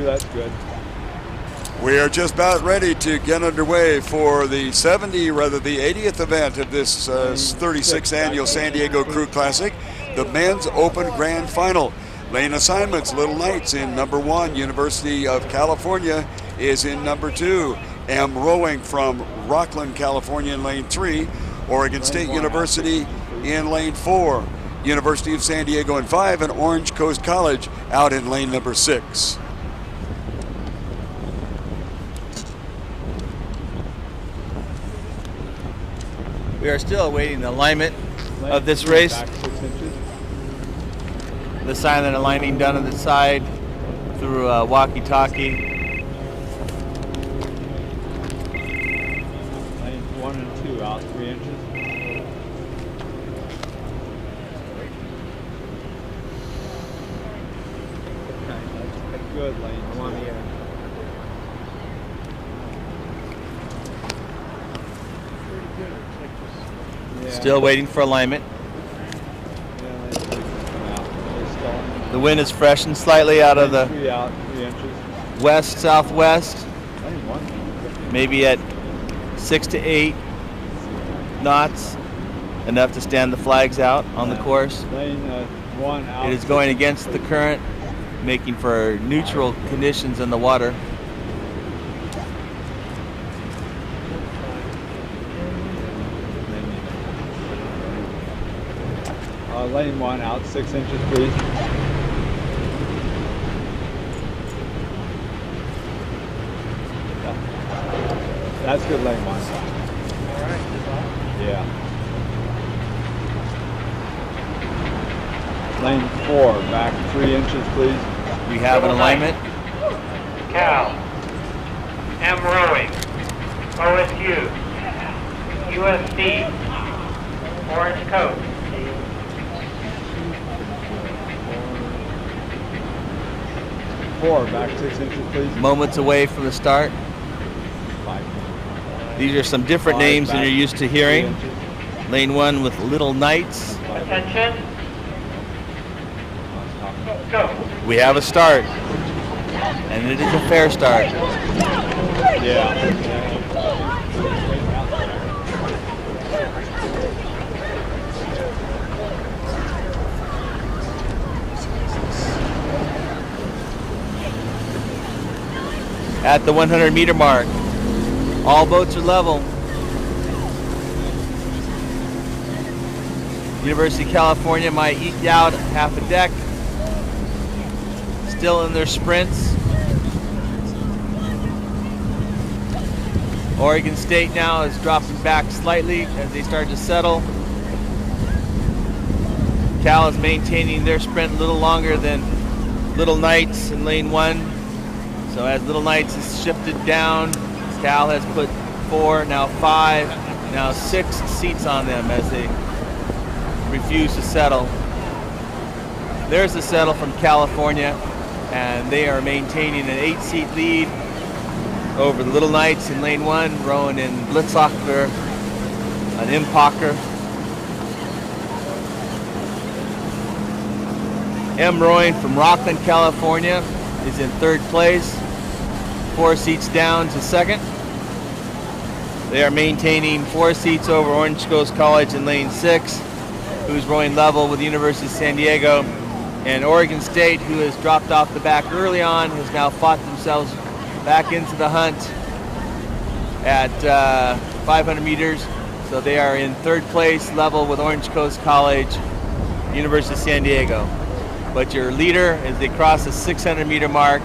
That's good. We are just about ready to get underway for the 80th event of this 36th annual San Diego Crew Classic, the Men's Open Grand Final. Lane assignments, Little Knights in number 1, University of California is in number 2, M Rowing from Rockland, California in lane 3, Oregon State University in lane 4, University of San Diego in 5, and Orange Coast College out in lane number 6. We are still awaiting the alignment of this race. The silent aligning done on the side through a walkie-talkie. Lanes 1 and 2 out 3 inches. Okay, that's good, lane 1 here. Yeah. Still waiting for alignment. The wind is freshened slightly out of the west-southwest, maybe at 6 to 8 knots, enough to stand the flags out on the course. It is going against the current, making for neutral conditions in the water. Lane 1 out 6 inches, please. That's good, lane 1. All right. Yeah. Lane 4, back 3 inches, please. We have an alignment. Cal, M Rowing, OSU, USD, Orange Coast. 4, back 6 inches, please. Moments away from the start. 5. These are some different names than you're used to hearing. Lane 1 with Little Knights. Attention. Go. We have a start, and it is a fair start. Yeah. At the 100-meter mark, all boats are level. University of California might eke out half a deck. Still in their sprints. Oregon State now is dropping back slightly as they start to settle. Cal is maintaining their sprint a little longer than Little Knights in lane 1. So as Little Knights is shifted down, Cal has put 4, now 5, now 6 seats on them as they refuse to settle. There's the settle from California, and they are maintaining an 8-seat lead over the Little Knights in lane 1, rowing in Blitzocker, an Impacker. M Rowing from Rockland, California is in 3rd place, 4 seats down to 2nd. They are maintaining 4 seats over Orange Coast College in lane 6, who's rowing level with the University of San Diego. And Oregon State, who has dropped off the back early on, has now fought themselves back into the hunt at 500 meters. So they are in 3rd place, level with Orange Coast College, University of San Diego. But your leader, as they cross the 600-meter mark,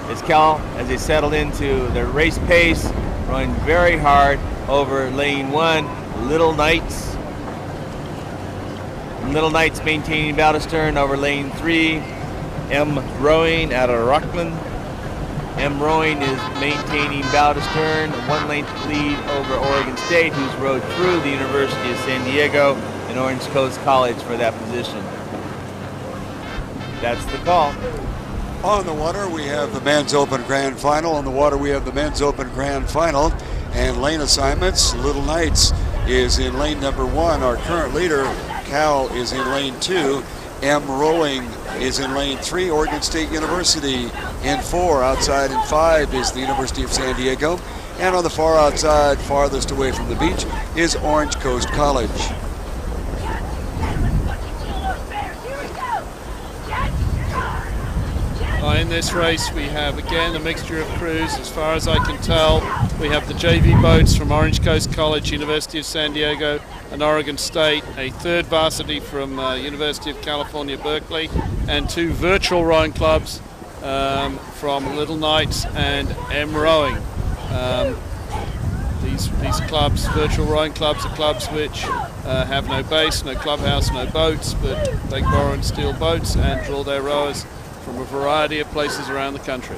is Cal, as they settle into their race pace, rowing very hard over lane 1, Little Knights. Little Knights maintaining bow to stern over lane 3, M Rowing out of Rockland. M Rowing is maintaining bow to stern, 1 length lead over Oregon State, who's rowed through the University of San Diego and Orange Coast College for that position. That's the call. On the water, we have the Men's Open Grand Final. On the water, we have the Men's Open Grand Final. And lane assignments, Little Knights is in lane number 1. Our current leader, Cal, is in lane 2. M Rowing is in lane 3. Oregon State University in 4. Outside in 5 is the University of San Diego. And on the far outside, farthest away from the beach, is Orange Coast College. In this race we have again a mixture of crews. As far as I can tell, we have the JV boats from Orange Coast College, University of San Diego and Oregon State, a third varsity from University of California, Berkeley, and 2 virtual rowing clubs from Little Knights and M Rowing. These clubs, virtual rowing clubs, are clubs which have no base, no clubhouse, no boats, but they borrow and steal boats and draw their rowers from a variety of places around the country.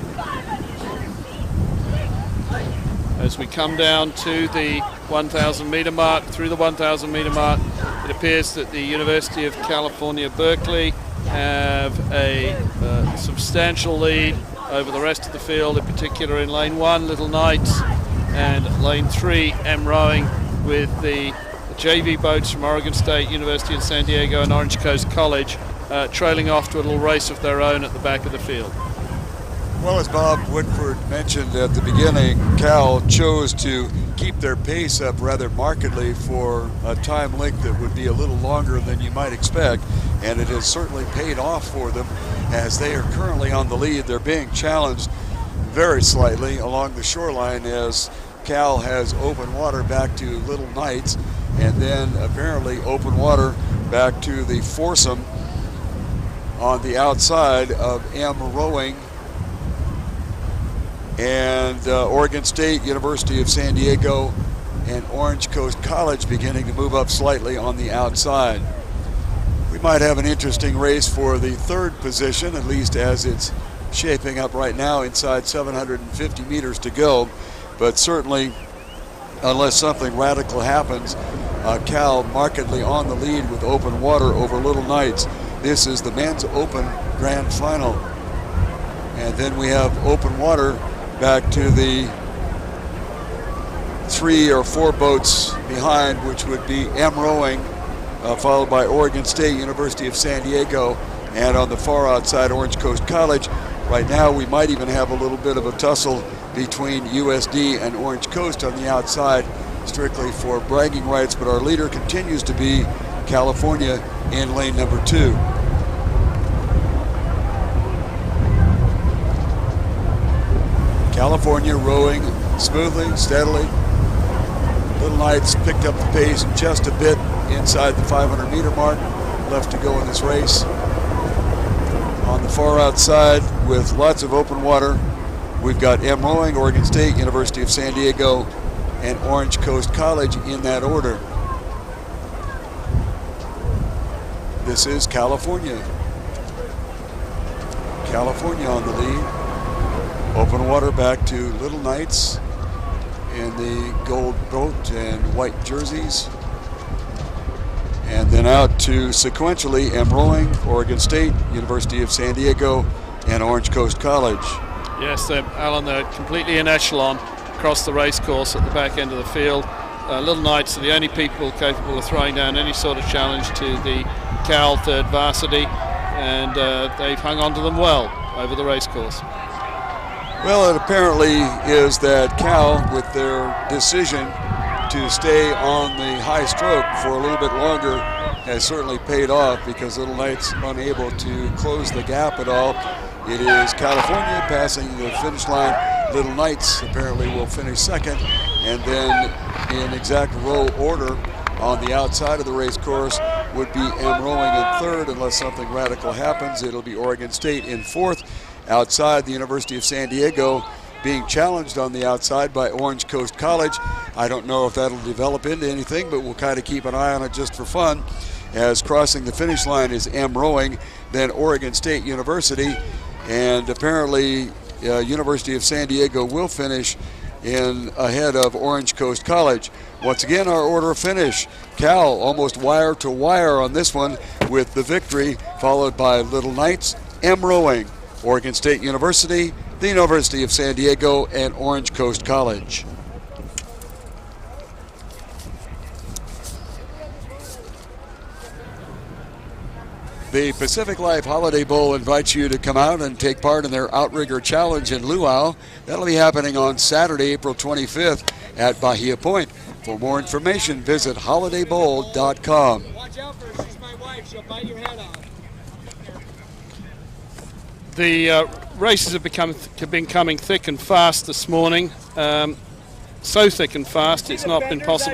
As we come down to the 1,000 meter mark, through the 1,000 meter mark, it appears that the University of California, Berkeley have a substantial lead over the rest of the field, in particular in lane 1, Little Knights, and lane 3, M Rowing, with the JV boats from Oregon State, University of San Diego and Orange Coast College trailing off to a little race of their own at the back of the field. Well, as Bob Woodford mentioned at the beginning, Cal chose to keep their pace up rather markedly for a time length that would be a little longer than you might expect, and it has certainly paid off for them as they are currently on the lead. They're being challenged very slightly along the shoreline as Cal has open water back to Little Knights, and then apparently open water back to the foursome on the outside of M Rowing and Oregon State, University of San Diego, and Orange Coast College beginning to move up slightly on the outside. We might have an interesting race for the third position, at least as it's shaping up right now, inside 750 meters to go. But certainly, unless something radical happens, Cal markedly on the lead with open water over Little Knights. This is the men's open grand final. And then we have open water back to the 3 or 4 boats behind, which would be M Rowing, followed by Oregon State, University of San Diego, and on the far outside, Orange Coast College. Right now, we might even have a little bit of a tussle between USD and Orange Coast on the outside, strictly for bragging rights, but our leader continues to be California in lane number 2. California rowing smoothly, steadily. Little Knights picked up the pace just a bit inside the 500 meter mark, left to go in this race. On the far outside, with lots of open water, we've got M Rowing, Oregon State, University of San Diego, and Orange Coast College in that order. This is California. California on the lead. Open water back to Little Knights in the gold boat and white jerseys. And then out to sequentially M Rowing, Oregon State, University of San Diego, and Orange Coast College. Yes, Alan, they're completely in echelon across the race course at the back end of the field. Little Knights are the only people capable of throwing down any sort of challenge to the Cal third varsity, and they've hung on to them well over the race course. Well, it apparently is that Cal, with their decision to stay on the high stroke for a little bit longer, has certainly paid off, because Little Knights unable to close the gap at all. It is California passing the finish line. Little Knights apparently will finish second, and then in exact row order on the outside of the race course would be M Rowing in third. Unless something radical happens, it'll be Oregon State in fourth. Outside, the University of San Diego being challenged on the outside by Orange Coast College. I don't know if that'll develop into anything, but we'll kind of keep an eye on it just for fun. As crossing the finish line is M Rowing, then Oregon State University, and apparently University of San Diego will finish in ahead of Orange Coast College. Once again, our order of finish: Cal almost wire to wire on this one with the victory, followed by Little Knights, M Rowing, Oregon State University, the University of San Diego, and Orange Coast College. The Pacific Life Holiday Bowl invites you to come out and take part in their Outrigger Challenge in Luau. That'll be happening on Saturday, April 25th at Bahia Point. For more information, visit holidaybowl.com. Watch out for her. She's my wife. She'll bite your head off. The races have been coming thick and fast this morning. So thick and fast, it's not been possible